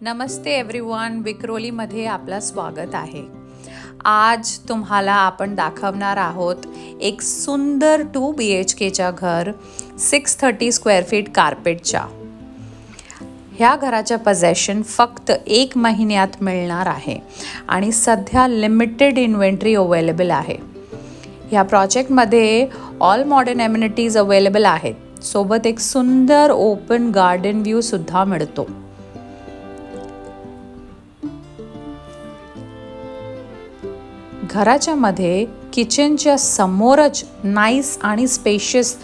नमस्ते everyone, विक्रोलीमध्ये आपलं स्वागत आहे. आज तुम्हाला आपण दाखवणार आहोत एक सुंदर 2 BHKच्या घर 630 स्क्वेअर फीट कार्पेटच्या. ह्या घराच्या पोझेशन फक्त 1 महिन्यात मिळणार आहे आणि सध्या लिमिटेड इन्व्हेंटरी अवेलेबल आहे. ह्या प्रोजेक्टमध्ये ऑल मॉडर्न एम्युनिटीज अवेलेबल आहेत. सोबत एक सुंदर ओपन गार्डन व्ह्यू सुद्धा मिळतो. घराच्या मध्ये किचनच्या समोरच नाईस आणि स्पेशियस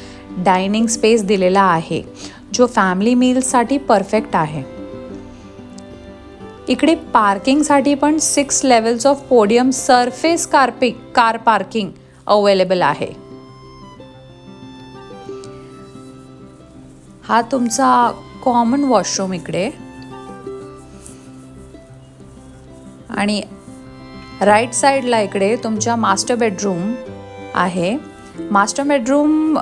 डायनिंग स्पेस दिलेला आहे, जो फॅमिली मीलसाठी परफेक्ट आहे. इकडे पार्किंगसाठी पण 6 levels of podium surface car parking available आहे. हा तुमचा कॉमन वॉशरूम इकडे आणि राईट साईडला इकडे तुमच्या मास्टर बेडरूम आहे. मास्टर बेडरूम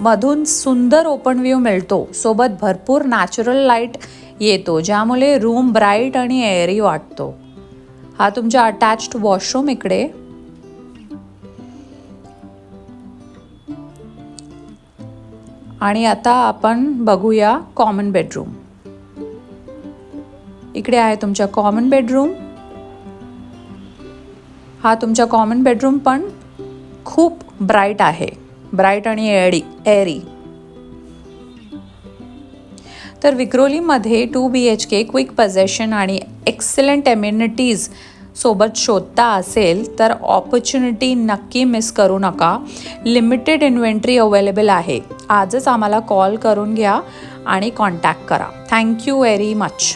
मधून सुंदर ओपन व्ह्यू मिळतो. सोबत भरपूर नॅचरल लाईट येतो, ज्यामुळे रूम ब्राईट आणि एअरी वाटतो. हा तुमचा अटॅच्ड वॉशरूम इकडे. आणि आता आपण बघूया कॉमन बेडरूम. इकडे आहे तुमचा कॉमन बेडरूम. हा तुमचा कॉमन बेडरूम पण खूप ब्राईट आहे, ब्राईट आणि एअरी. तर विक्रोलीमध्ये 2 BHK क्विक पोझेशन आणि एक्सलंट एम्युनिटीज सोबत शोधता असेल तर ऑपॉर्च्युनिटी नक्की मिस करू नका. लिमिटेड इन्व्हेंटरी अवेलेबल आहे. आजच आम्हाला कॉल करून घ्या आणि कॉन्टॅक्ट करा. Thank you very much.